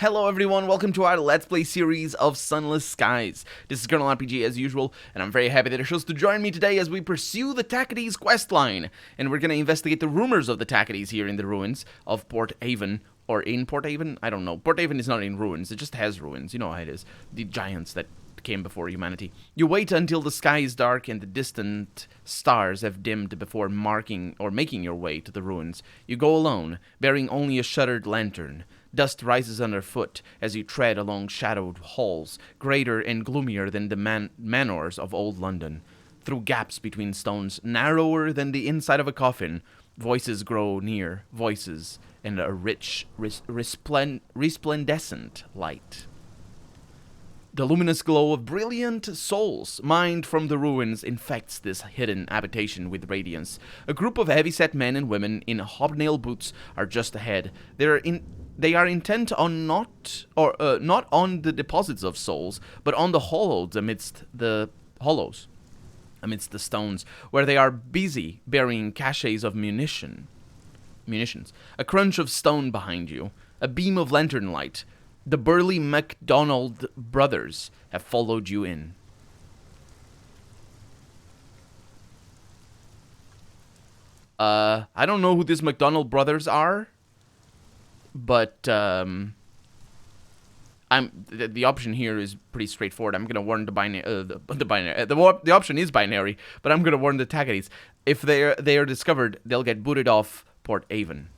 Hello everyone, welcome to our Let's Play series of Sunless Skies. This is Colonel RPG as usual, and I'm very happy that you're chose to join me today as we pursue the Tacites questline. And we're going to investigate the rumors of the Tacites here in the ruins of Port Haven. Or in Port Haven? I don't know. Port Haven is not in ruins, it just has ruins. You know how it is. The giants that came before humanity. You wait until the sky is dark and the distant stars have dimmed before making your way to the ruins. You go alone, bearing only a shuttered lantern. Dust rises underfoot as you tread along shadowed halls, greater and gloomier than the manors of old London. Through gaps between stones, narrower than the inside of a coffin, voices grow near, voices, and a rich, resplendescent light. The luminous glow of brilliant souls mined from the ruins infects this hidden habitation with radiance. A group of heavy-set men and women in hobnail boots are just ahead. They are intent on not on the deposits of souls, but on the hollows amidst the stones, where they are busy burying caches of munitions. A crunch of stone behind you, a beam of lantern light. The burly MacDonald brothers have followed you in. I don't know who these MacDonald brothers are, but the option here is pretty straightforward. I'm gonna warn the option is binary, but I'm gonna warn the Tacites. If they are discovered, they'll get booted off Port Haven.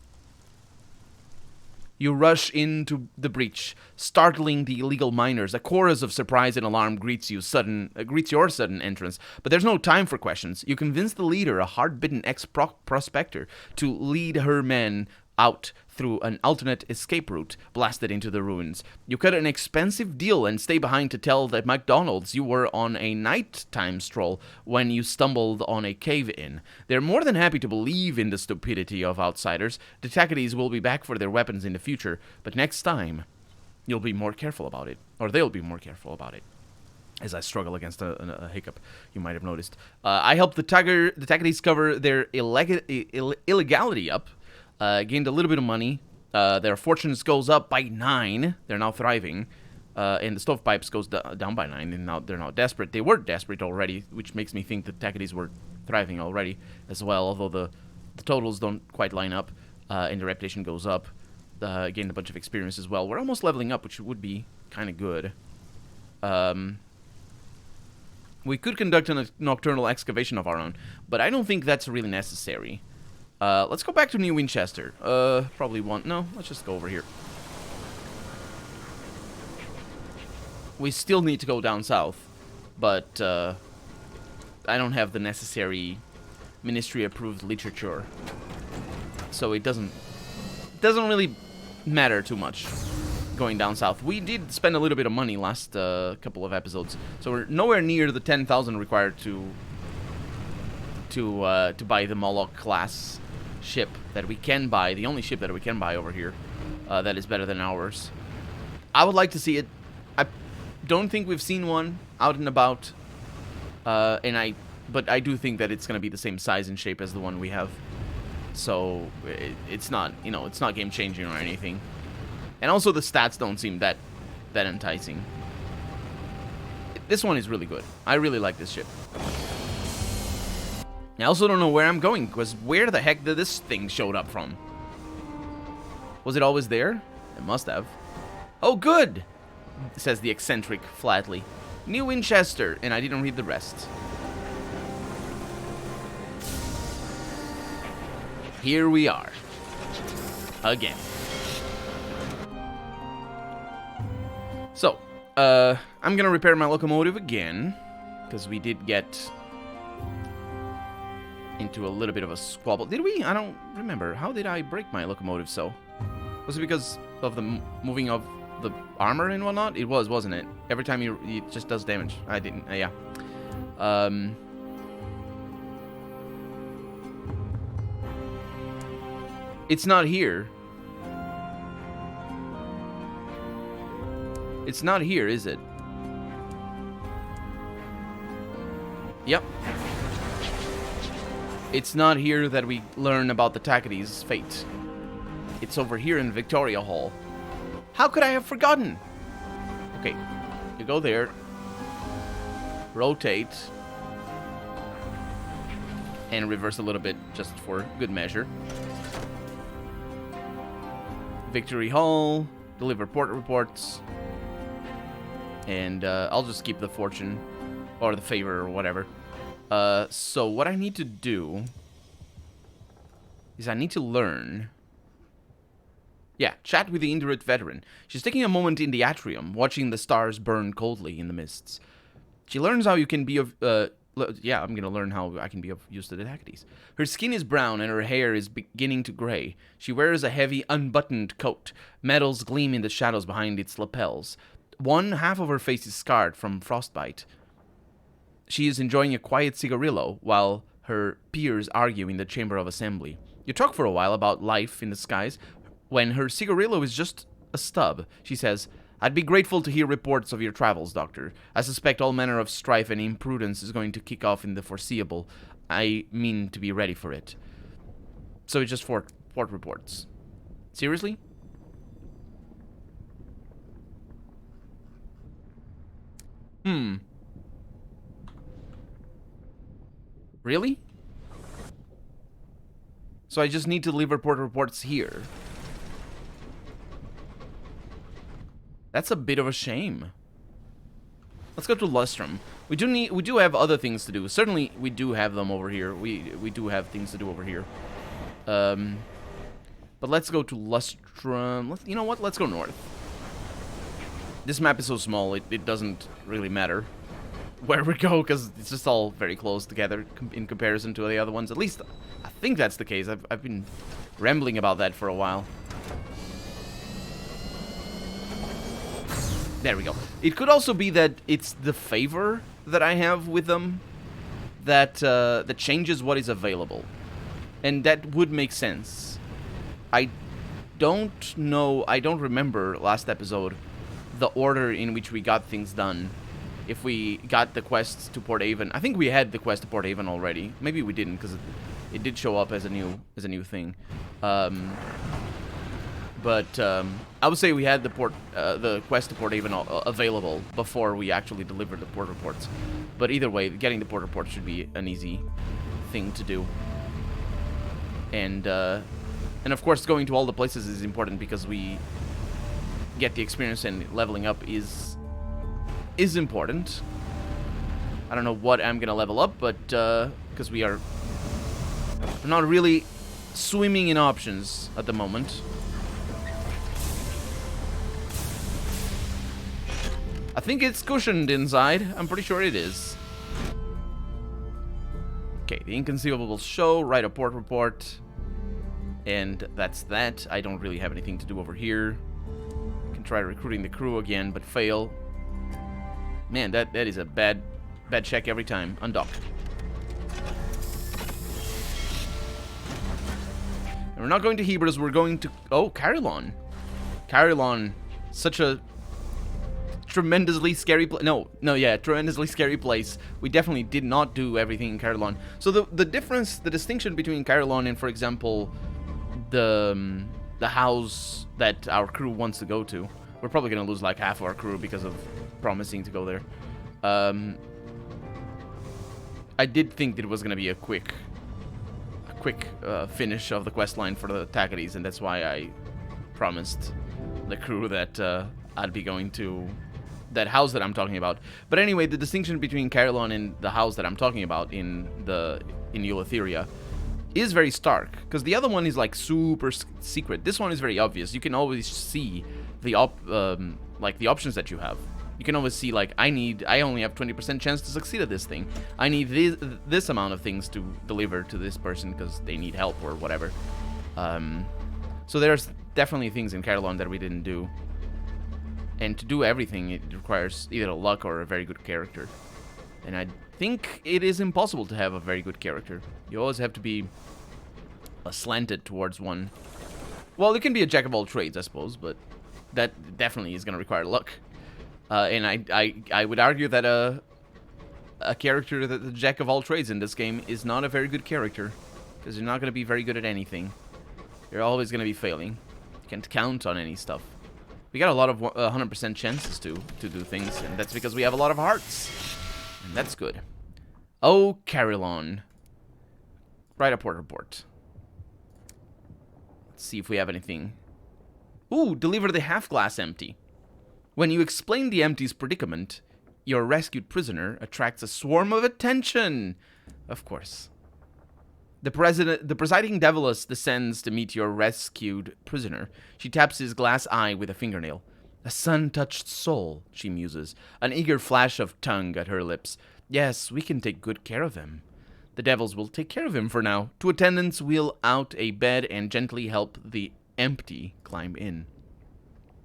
You rush into the breach, startling the illegal miners. A chorus of surprise and alarm greets your sudden entrance, but there's no time for questions. You convince the leader, a hard-bitten ex-prospector, to lead her men out through an alternate escape route blasted into the ruins. You cut an expensive deal and stay behind to tell the MacDonalds you were on a nighttime stroll when you stumbled on a cave-in. They're more than happy to believe in the stupidity of outsiders. The Tacites will be back for their weapons in the future, but next time, you'll be more careful about it. Or they'll be more careful about it. As I struggle against a hiccup, you might have noticed. I helped the Tacites cover their illegality up. Gained a little bit of money. Their fortunes goes up by 9. They're now thriving. And the stovepipes goes down by 9. And now they're not desperate. They were desperate already, which makes me think that Tacites were thriving already as well. Although the totals don't quite line up. And the reputation goes up. Gained a bunch of experience as well. We're almost leveling up, which would be kind of good. We could conduct a nocturnal excavation of our own. But I don't think that's really necessary. Let's go back to New Winchester. Probably one. No, let's just go over here. We still need to go down south, but I don't have the necessary ministry-approved literature, so it doesn't really matter too much going down south. We did spend a little bit of money last couple of episodes, so we're nowhere near the 10,000 required to buy the Moloch class ship that we can buy, the only ship that we can buy over here that is better than ours. I would like to see it. I don't think we've seen one out and about, but I do think that it's going to be the same size and shape as the one we have. So it's not, it's not game changing or anything. And also the stats don't seem that enticing. This one is really good. I really like this ship. I also don't know where I'm going, because where the heck did this thing showed up from? Was it always there? It must have. Oh, good! Says the eccentric flatly. New Winchester, and I didn't read the rest. Here we are. Again. So, I'm gonna repair my locomotive again, because we did get into a little bit of a squabble. Did we? I don't remember. How did I break my locomotive so? Was it because of the moving of the armor and whatnot? It was, wasn't it? Every time it just does damage. I didn't. Yeah. It's not here. It's not here, is it? Yep. It's not here that we learn about the Tacites' fate. It's over here in Victoria Hall. How could I have forgotten? Okay, you go there. Rotate. And reverse a little bit, just for good measure. Victory Hall. Deliver port reports. And I'll just keep the fortune. Or the favor, or whatever. So what I need to do... is I need to learn... Yeah, chat with the Indurate veteran. She's taking a moment in the atrium, watching the stars burn coldly in the mists. She learns how you can be of... yeah, I'm gonna learn how I can be of use to the Dakides. Her skin is brown and her hair is beginning to gray. She wears a heavy, unbuttoned coat. Metals gleam in the shadows behind its lapels. One half of her face is scarred from frostbite. She is enjoying a quiet cigarillo while her peers argue in the Chamber of Assembly. You talk for a while about life in the skies. When her cigarillo is just a stub, she says, "I'd be grateful to hear reports of your travels, Doctor. I suspect all manner of strife and imprudence is going to kick off in the foreseeable. I mean to be ready for it." So it's just port reports. Seriously? Really? So I just need to deliver port reports here. That's a bit of a shame. Let's go to Lustrum. We do have other things to do. Certainly we do have them over here. We do have things to do over here. But let's go to Lustrum. You know what? Let's go north. This map is so small, it doesn't really matter where we go, because it's just all very close together in comparison to the other ones. At least, I think that's the case. I've been rambling about that for a while. There we go. It could also be that it's the favor that I have with them that that changes what is available. And that would make sense. I don't know, I don't remember last episode the order in which we got things done. If we got the quests to Port Haven. I think we had the quest to Port Haven already. Maybe we didn't, because it did show up as a new thing. But I would say we had the quest to Port Haven available before we actually delivered the port reports. But either way, getting the port reports should be an easy thing to do. And of course, going to all the places is important because we get the experience, and leveling up is important. I don't know what I'm gonna level up, but because we're not really swimming in options at the moment. I think it's cushioned inside. I'm pretty sure it is. Okay, the Inconceivable Show, write a port report. And that's that. I don't really have anything to do over here. Can try recruiting the crew again, but fail. Man, that is a bad check every time. Undock. And we're not going to Hebrews, we're going to... Oh, Carillon. Carillon. Such a tremendously scary place. Yeah, tremendously scary place. We definitely did not do everything in Carillon. So the difference, the distinction between Carillon and, for example, the house that our crew wants to go to. We're probably going to lose like half of our crew because of promising to go there. I did think that it was going to be a quick finish of the quest line for the Dakides, and that's why I promised the crew that I'd be going to that house that I'm talking about. But anyway, the distinction between Carillon and the house that I'm talking about in Eleutheria is very stark, because the other one is like super secret. This one is very obvious. You can always see the options that you have. You can always see, like, I only have 20% chance to succeed at this thing. I need this amount of things to deliver to this person because they need help or whatever. So there's definitely things in Carillon that we didn't do. And to do everything, it requires either a luck or a very good character. And I think it is impossible to have a very good character. You always have to be slanted towards one. Well, it can be a jack of all trades, I suppose, but that definitely is going to require luck. And I would argue that a character that the jack of all trades in this game is not a very good character, because you're not going to be very good at anything. You're always going to be failing. You can't count on any stuff. We got a lot of 100% chances to do things, and that's because we have a lot of hearts. And that's good. Oh, Carillon. Right up report. Let's see if we have anything. Ooh, deliver the half-glass empty. When you explain the empty's predicament, your rescued prisoner attracts a swarm of attention. Of course. The presiding deviless descends to meet your rescued prisoner. She taps his glass eye with a fingernail. A sun-touched soul, she muses, an eager flash of tongue at her lips. Yes, we can take good care of him. The devils will take care of him for now. Two attendants wheel out a bed and gently help the empty climb in.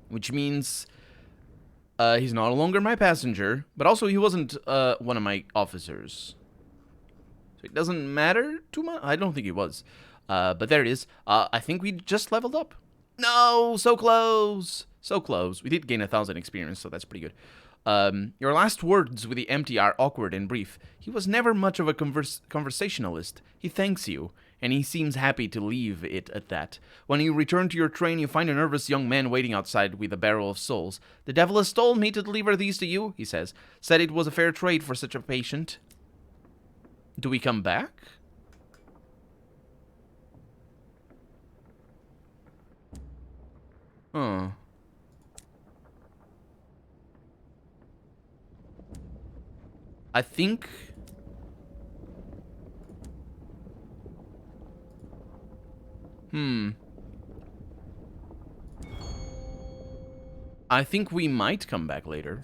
Which means he's no longer my passenger, but also he wasn't one of my officers. So it doesn't matter too much. I don't think it was. But there it is. I think we just leveled up. No, so close. So close. We did gain 1,000 experience, so that's pretty good. Your last words with the empty are awkward and brief. He was never much of a conversationalist. He thanks you, and he seems happy to leave it at that. When you return to your train, you find a nervous young man waiting outside with a barrel of souls. The devil has told me to deliver these to you, he says. Said it was a fair trade for such a patient. Do we come back? Huh. I think... I think we might come back later.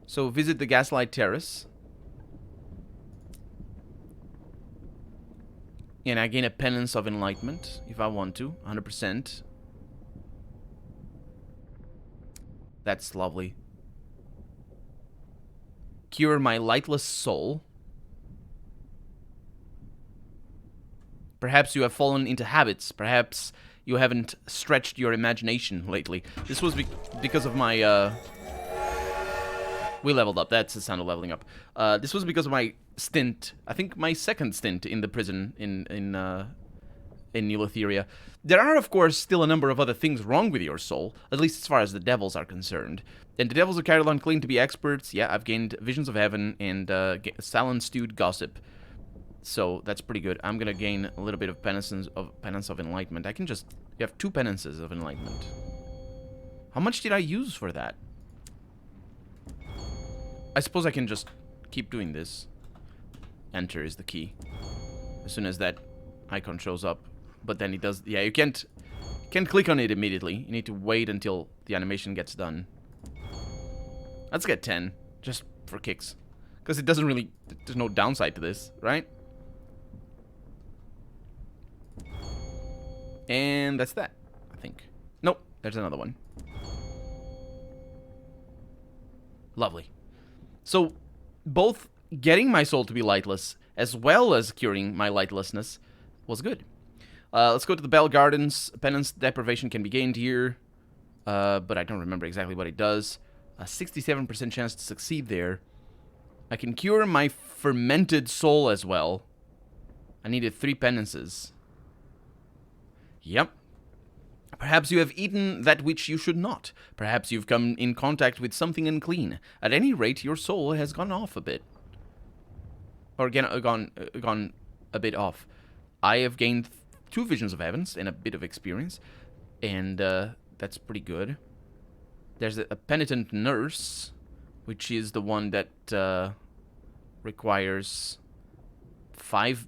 So visit the Gaslight Terrace. And I gain a penance of enlightenment if I want to, 100%. That's lovely. Cure my lightless soul. Perhaps you have fallen into habits. Perhaps you haven't stretched your imagination lately. This was because of my, We leveled up. That's the sound of leveling up. This was because of my stint. I think my second stint in the prison in New Etheria. There are, of course, still a number of other things wrong with your soul, at least as far as the devils are concerned. And the devils of Carillon claim to be experts. Yeah, I've gained visions of heaven and salon-stewed gossip. So that's pretty good. I'm gonna gain a little bit of penance of enlightenment. I can just... You have 2 penances of enlightenment. How much did I use for that? I suppose I can just keep doing this. Enter is the key. As soon as that icon shows up. But then it does... Yeah, you can't click on it immediately. You need to wait until the animation gets done. Let's get 10. Just for kicks. Because it doesn't really... There's no downside to this, right? And that's that, I think. Nope, there's another one. Lovely. So, both getting my soul to be lightless, as well as curing my lightlessness, was good. Let's go to the Bell Gardens. Penance deprivation can be gained here, but I don't remember exactly what it does. A 67% chance to succeed there. I can cure my fermented soul as well. I needed 3 penances. Yep. Perhaps you have eaten that which you should not. Perhaps you've come in contact with something unclean. At any rate, your soul has gone off a bit. Or gone a bit off. I have gained 2 visions of heavens and a bit of experience. And that's pretty good. There's a Penitent Nurse, which is the one that requires 5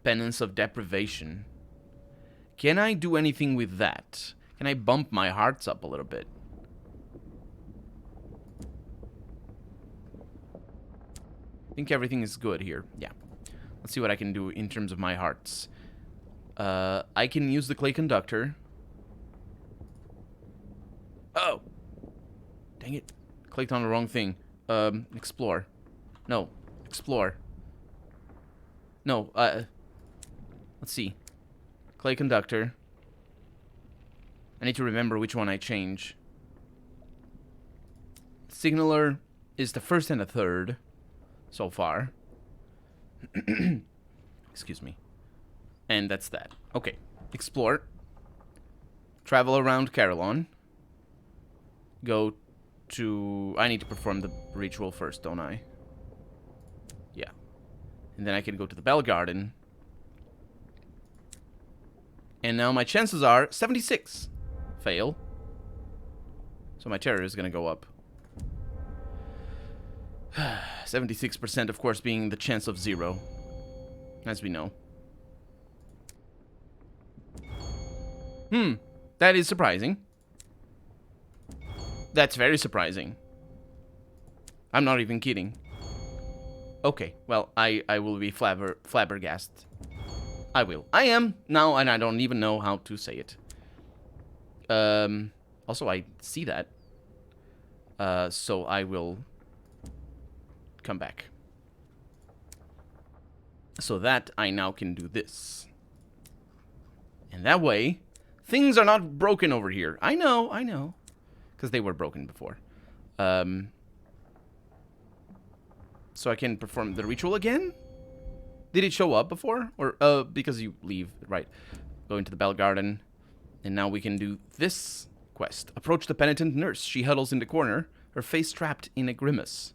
penance of deprivation. Can I do anything with that? Can I bump my hearts up a little bit? I think everything is good here. Yeah. Let's see what I can do in terms of my hearts. I can use the clay conductor. Oh! Dang it. Clicked on the wrong thing. Explore. No. Explore. No, let's see. Clay conductor. I need to remember which one I change. Signaler is the first and the third so far. Excuse me. And that's that. Okay. Explore. travel around Carillon. Go to... I need to perform the ritual first, don't I? Yeah. And then I can go to the Bell Garden. And now my chances are 76. Fail. So my terror is going to go up. 76%, of course, being the chance of 0. As we know. That is surprising. That's very surprising. I'm not even kidding. Okay, well, I will be flabbergasted. I will. I am now, and I don't even know how to say it. Also, I see that. So I will come back. So that I now can do this. And that way, things are not broken over here. I know. Because they were broken before. So I can perform the ritual again? Did it show up before? Or, because you leave, right. Go into the Bell Garden. And now we can do this quest. Approach the Penitent Nurse. She huddles in the corner, her face trapped in a grimace.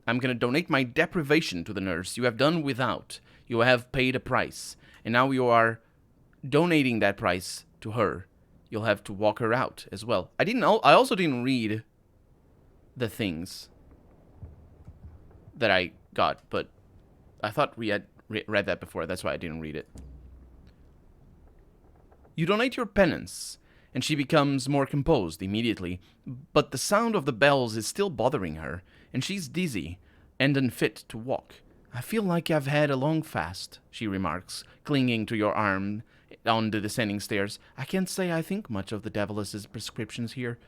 I'm gonna donate my deprivation to the nurse. You have done without. You have paid a price. And now you are donating that price to her. You'll have to walk her out as well. I also didn't read the things that I got, but I thought we had read that before. That's why I didn't read it. You donate your penance, and she becomes more composed immediately, but the sound of the bells is still bothering her, and she's dizzy and unfit to walk. I feel like I've had a long fast, she remarks, clinging to your arm on the descending stairs. I can't say I think much of the deviless's prescriptions here.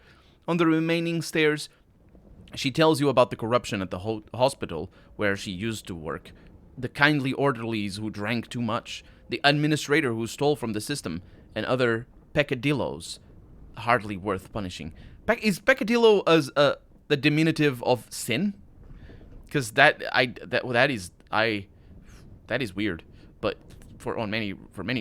On the remaining stairs, she tells you about the corruption at the hospital where she used to work, the kindly orderlies who drank too much, the administrator who stole from the system, and other peccadillos hardly worth punishing. Is peccadillo as the diminutive of sin? Because that is weird, but for many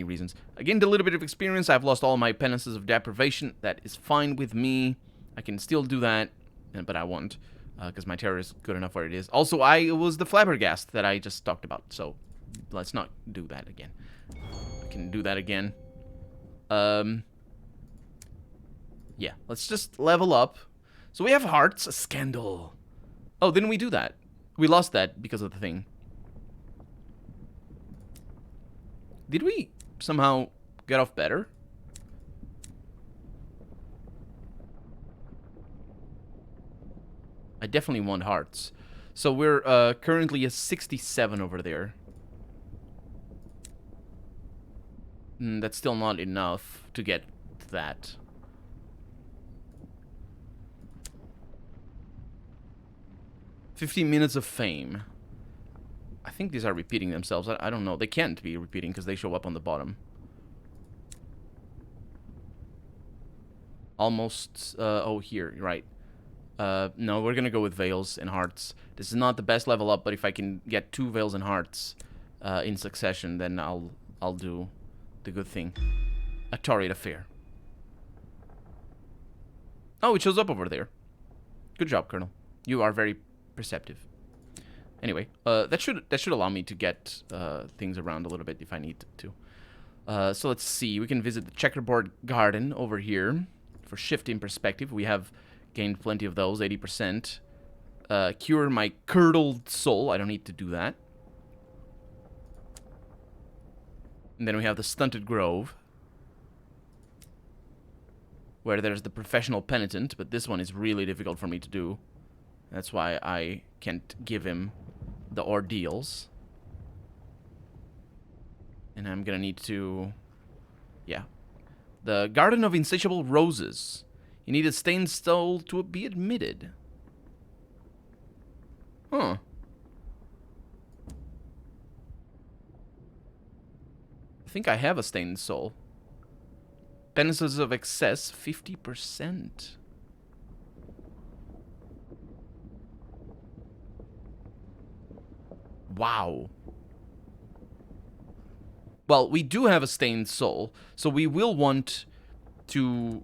reasons. Again, a little bit of experience. I've lost all my penances of deprivation. That is fine with me. I can still do that, but I won't, because my terror is good enough where it is. Also, it was the flabbergast that I just talked about, so let's not do that again. I can do that again. Yeah, let's just level up. So we have hearts, a scandal. Oh, didn't we do that? We lost that because of the thing. Did we somehow get off better? I definitely want hearts. So we're currently at 67 over there. That's still not enough to get that. "15 minutes of fame." I think these are repeating themselves. I don't know. They can't be repeating because they show up on the bottom. Almost. Oh, here. Right. No, we're gonna go with Veils and Hearts. This is not the best level up, but if I can get 2 Veils and Hearts in succession, then I'll do the good thing. A Torrid Affair. Oh, it shows up over there. Good job, Colonel. You are very perceptive. Anyway, that should allow me to get things around a little bit if I need to. So let's see. We can visit the Checkerboard Garden over here for shifting perspective. We have gained plenty of those, 80%. Cure my curdled soul. I don't need to do that. And then we have the Stunted Grove, where there's the Professional Penitent, but this one is really difficult for me to do. That's why I can't give him the ordeals. And I'm gonna need to... Yeah. The Garden of Insatiable Roses. You need a stained soul to be admitted. Huh. I think I have a stained soul. Penances of excess, 50%. Wow. Well, we do have a stained soul, so we will want to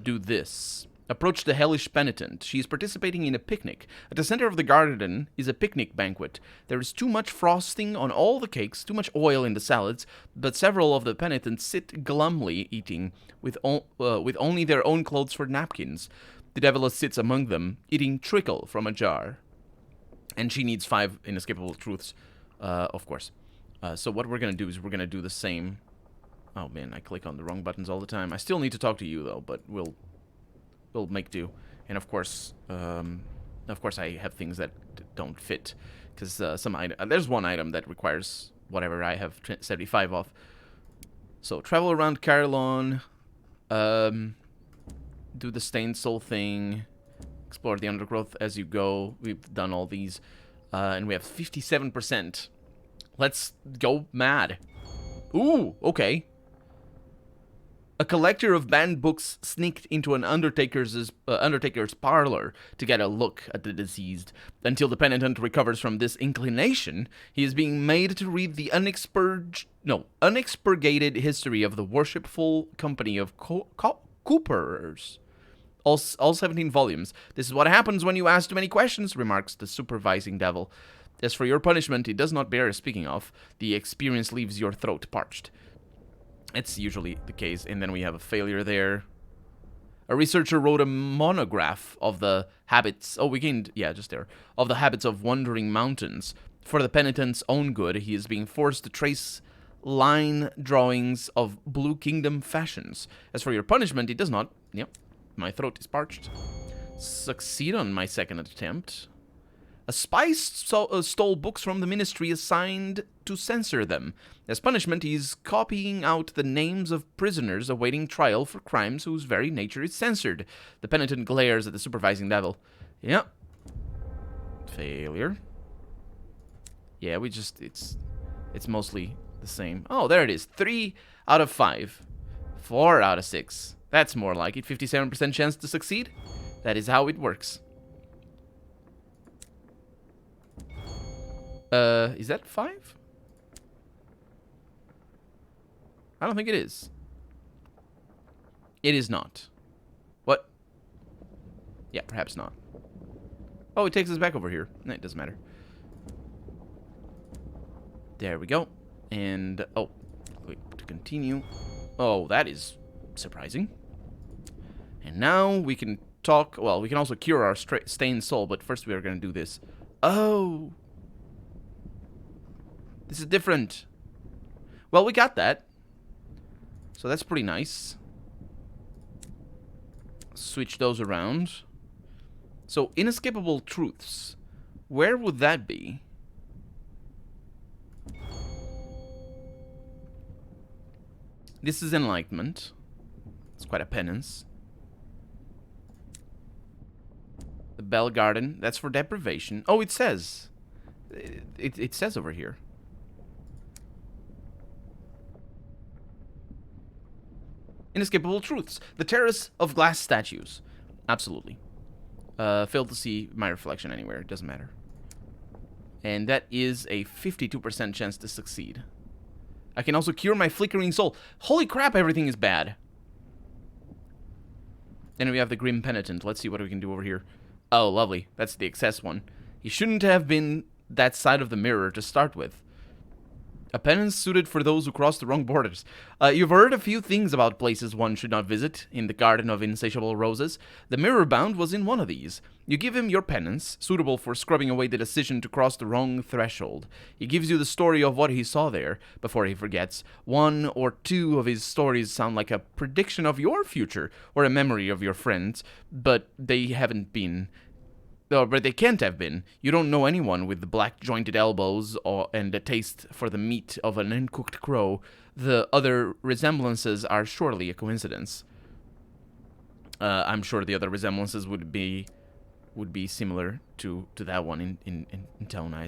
do this. Approach the Hellish Penitent. She is participating in a picnic. At the center of the garden is a picnic banquet. There is too much frosting on all the cakes, too much oil in the salads, but several of the penitents sit glumly eating, with only their own clothes for napkins. The devil sits among them, eating treacle from a jar. And she needs 5 inescapable truths, of course. So what we're going to do is we're going to do the same. Oh man, I click on the wrong buttons all the time. I still need to talk to you though, but we'll make do. And of course I have things that don't fit, because there's one item that requires whatever. I have 75 off. So travel around Carillon, do the stained soul thing, explore the undergrowth as you go. We've done all these, and we have 57%. Let's go mad. Ooh, okay. A collector of banned books sneaked into an undertaker's parlor to get a look at the deceased. Until the penitent recovers from this inclination, he is being made to read the unexpurgated history of the worshipful company of Cooperers. All 17 volumes. This is what happens when you ask too many questions, remarks the supervising devil. As for your punishment, it does not bear speaking of. The experience leaves your throat parched. It's usually the case. And then we have a failure there. A researcher wrote a monograph of the habits... Oh, we gained... Yeah, just there. Of the habits of wandering mountains. For the penitent's own good, he is being forced to trace line drawings of Blue Kingdom fashions. As for your punishment, it does not... Yep, my throat is parched. Succeed on my second attempt. A spy stole books from the ministry assigned to censor them. As punishment, he is copying out the names of prisoners awaiting trial for crimes whose very nature is censored. The penitent glares at the supervising devil. Yeah. Failure. Yeah, it's mostly the same. Oh, there it is. 3 out of 5. 4 out of 6. That's more like it. 57% chance to succeed. That is how it works. Is that 5? I don't think it is. It is not. What? Yeah, perhaps not. Oh, it takes us back over here. No, it doesn't matter. There we go. And, oh, wait, to continue. Oh, that is surprising. And now we can talk, well, we can also cure our stained soul, but first we are going to do this. Oh! This is different. Well, we got that. So that's pretty nice. Switch those around. So, inescapable truths. Where would that be? This is enlightenment. It's quite a penance. The Bell Garden. That's for deprivation. Oh, it says. It says over here. Inescapable truths. The terrace of glass statues. Absolutely. Failed to see my reflection anywhere. It doesn't matter. And that is a 52% chance to succeed. I can also cure my flickering soul. Holy crap, everything is bad. And we have the Grim Penitent. Let's see what we can do over here. Oh, lovely. That's the excess one. He shouldn't have been that side of the mirror to start with. A penance suited for those who cross the wrong borders. You've heard a few things about places one should not visit in the Garden of Insatiable Roses. The Mirror Bound was in one of these. You give him your penance, suitable for scrubbing away the decision to cross the wrong threshold. He gives you the story of what he saw there, before he forgets. 1 or 2 of his stories sound like a prediction of your future, or a memory of your friends, but they haven't been... Oh, but they can't have been. You don't know anyone with the black jointed elbows and a taste for the meat of an uncooked crow. The other resemblances are surely a coincidence. I'm sure the other resemblances would be similar to that one in tone, I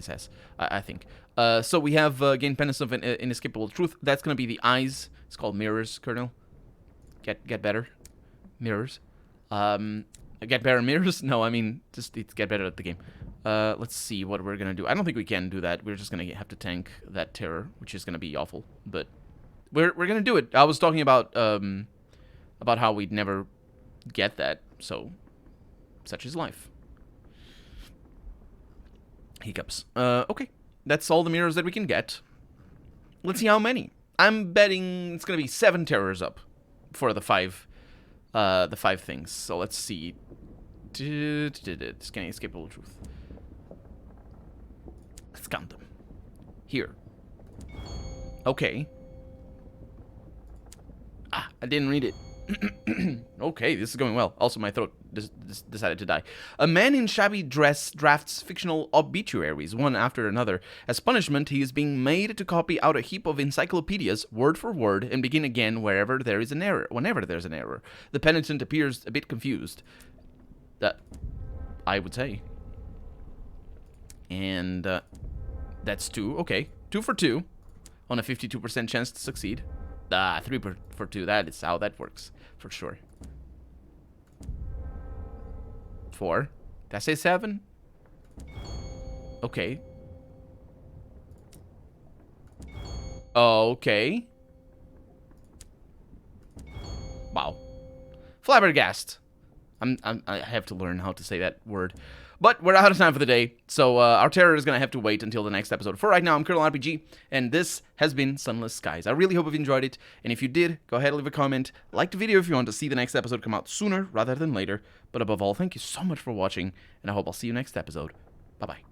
think. So we have gain penance of inescapable truth. That's going to be the eyes. It's called mirrors, Colonel. Get better. Mirrors. Get better mirrors? No, I mean, just get better at the game. Let's see what we're going to do. I don't think we can do that. We're just going to have to tank that terror, which is going to be awful. But We're gonna do it. I was talking about how we'd never get that, so such is life. Hiccups. Okay. That's all the mirrors that we can get. Let's see how many. I'm betting it's gonna be 7 terrors up for the 5 things. So let's see. Scanning escapable truth. Let's count them. Here. Okay. Ah, I didn't read it. Okay, this is going well. Also, my throat decided to die. A man in shabby dress drafts fictional obituaries, one after another. As punishment, he is being made to copy out a heap of encyclopedias, word for word, and begin again whenever there's an error. The penitent appears a bit confused. I would say. And that's 2. Okay, 2 for 2 on a 52% chance to succeed. 3 for 2. That is how that works, for sure. 4. Did I say 7? Okay. Okay. Wow. Flabbergast. I have to learn how to say that word. But we're out of time for the day, so our terror is going to have to wait until the next episode. For right now, I'm Carillon RPG, and this has been Sunless Skies. I really hope you've enjoyed it, and if you did, go ahead and leave a comment. Like the video if you want to see the next episode come out sooner rather than later. But above all, thank you so much for watching, and I hope I'll see you next episode. Bye-bye.